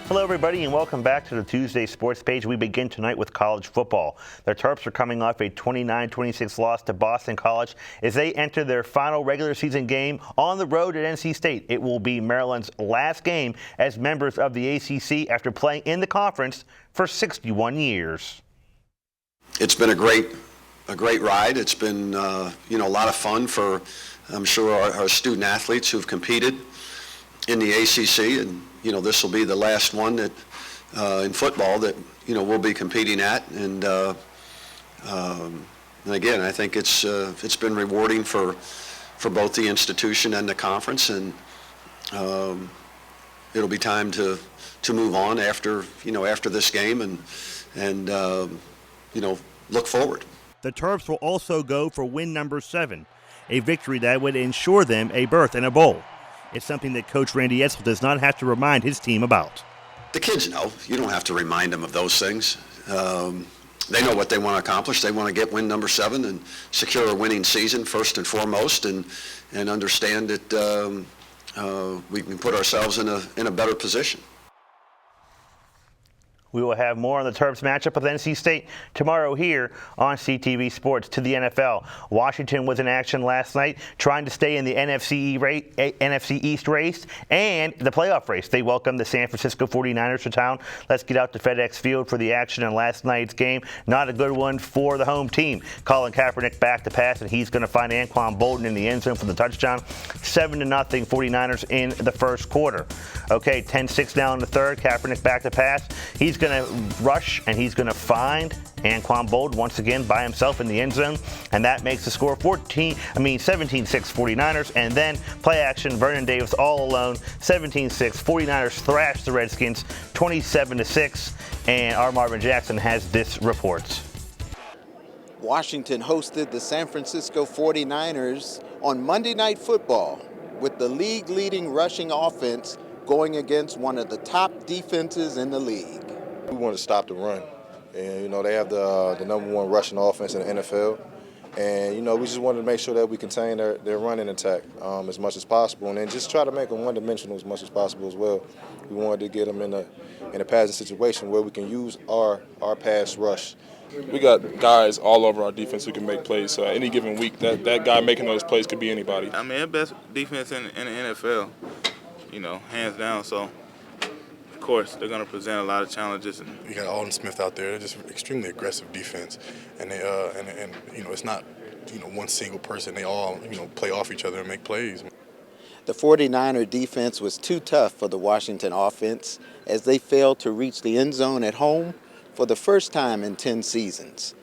Hello, everybody, and welcome back to the Tuesday Sports Page. We begin tonight with college football. The Terps are coming off a 29-26 loss to Boston College as they enter their final regular season game on the road at NC State. It will be Maryland's last game as members of the ACC after playing in the conference for 61 years. It's been a great ride. It's been a lot of fun for, I'm sure, our student athletes who've competed in the ACC, and this will be the last one that in football that we'll be competing at, and again, I think it's been rewarding for both the institution and the conference, and it'll be time to move on after this game and look forward. The Terps will also go for win number 7, a victory that would ensure them a berth in a bowl. It's something that Coach Randy Edsall does not have to remind his team about. The kids know. You don't have to remind them of those things. They know what they want to accomplish. They want to get win number 7 and secure a winning season first and foremost, and understand that we can put ourselves in a better position. We will have more on the Terps matchup with NC State tomorrow here on CTV Sports. To the NFL, Washington was in action last night trying to stay in the NFC East race and the playoff race. They welcomed the San Francisco 49ers to town. Let's get out to FedEx Field for the action in last night's game. Not a good one for the home team. Colin Kaepernick back to pass, and he's going to find Anquan Bolden in the end zone for the touchdown. 7-0 49ers in the first quarter. Okay, 10-6 now in the third. Kaepernick back to pass. He's going to rush, and he's going to find Anquan Bolden once again by himself in the end zone, and that makes the score 17-6 49ers. And then play action, Vernon Davis all alone, 17-6. 49ers thrash the Redskins 27-6, and our Marvin Jackson has this report. Washington hosted the San Francisco 49ers on Monday Night Football with the league-leading rushing offense going against one of the top defenses in the league. We want to stop the run, and they have the number 1 rushing offense in the NFL, and we just wanted to make sure that we contain their running attack as much as possible, and then just try to make them one-dimensional as much as possible as well. We wanted to get them in a passing situation where we can use our pass rush. We got guys all over our defense who can make plays. So any given week, that guy making those plays could be anybody. I mean, the best defense in the NFL, hands down. So, of course, they're going to present a lot of challenges. You got Alden Smith out there. They're just extremely aggressive defense, and they it's not one single person. They all play off each other and make plays. The 49er defense was too tough for the Washington offense as they failed to reach the end zone at home for the first time in 10 seasons.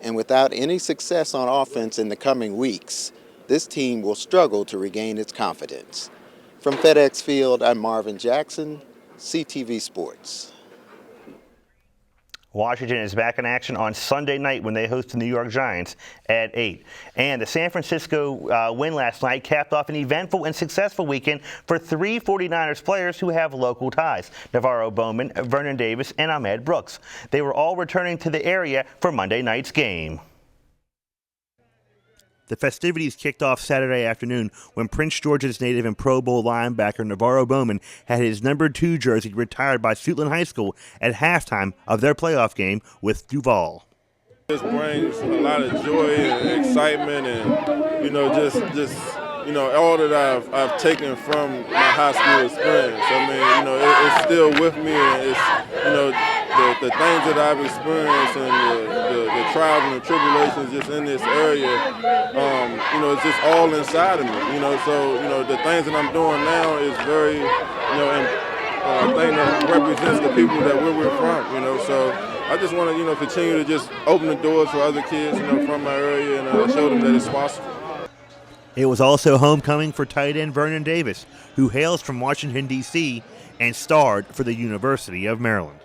And without any success on offense in the coming weeks, this team will struggle to regain its confidence. From FedEx Field, I'm Marvin Jackson, CTV Sports. Washington is back in action on Sunday night when they host the New York Giants at 8. And the San Francisco win last night capped off an eventful and successful weekend for 3 49ers players who have local ties: Navarro Bowman, Vernon Davis, and Ahmed Brooks. They were all returning to the area for Monday night's game. The festivities kicked off Saturday afternoon when Prince George's native and Pro Bowl linebacker Navarro Bowman had his number 2 jersey retired by Suitland High School at halftime of their playoff game with Duval. This brings a lot of joy and excitement, and all that I've taken from my high school experience. I mean, it's still with me, and it's the things that I've experienced and the trials and the tribulations just in this area, it's just all inside of me, so, the things that I'm doing now is very, a thing that represents the people that we're from, so I just want to, continue to just open the doors for other kids, from my area and show them that it's possible. It was also homecoming for tight end Vernon Davis, who hails from Washington, D.C. and starred for the University of Maryland.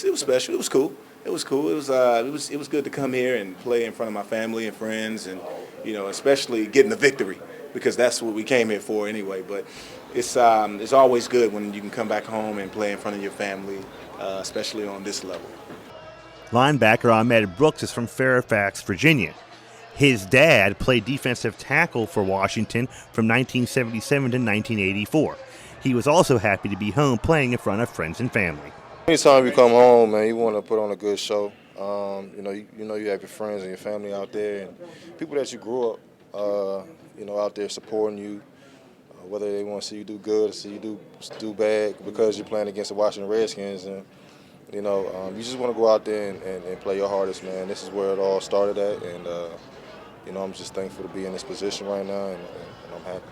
It was special. It was cool. It was cool. It was good to come here and play in front of my family and friends, and especially getting the victory, because that's what we came here for anyway. But it's always good when you can come back home and play in front of your family, especially on this level. Linebacker Ahmed Brooks is from Fairfax, Virginia. His dad played defensive tackle for Washington from 1977 to 1984. he was also happy to be home playing in front of friends and family. Anytime you come home, man, you want to put on a good show. You have your friends and your family out there, and people that you grew up, out there supporting you, whether they want to see you do good or see you do bad because you're playing against the Washington Redskins. And, you just want to go out there and play your hardest, man. This is where it all started at, and, I'm just thankful to be in this position right now, and I'm happy.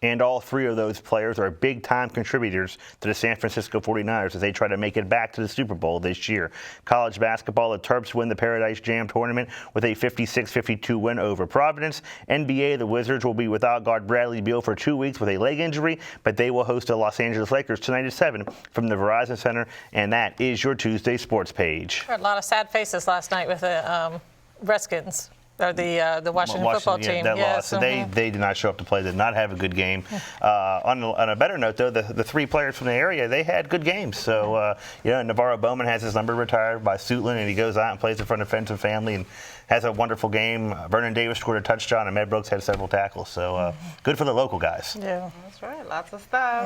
And all three of those players are big-time contributors to the San Francisco 49ers as they try to make it back to the Super Bowl this year. College basketball, the Terps win the Paradise Jam tournament with a 56-52 win over Providence. NBA, the Wizards will be without guard Bradley Beal for 2 weeks with a leg injury, but they will host the Los Angeles Lakers tonight at 7 from the Verizon Center. And that is your Tuesday Sports Page. A lot of sad faces last night with the Redskins. Or the Washington football team. That lost. So they did not show up to play, did not have a good game. On a better note, though, the three players from the area, they had good games. So, Navarro Bowman has his number retired by Suitland, and he goes out and plays in front of friends and family and has a wonderful game. Vernon Davis scored a touchdown, and Med Brooks had several tackles. So, good for the local guys. Yeah, that's right. Lots of stuff.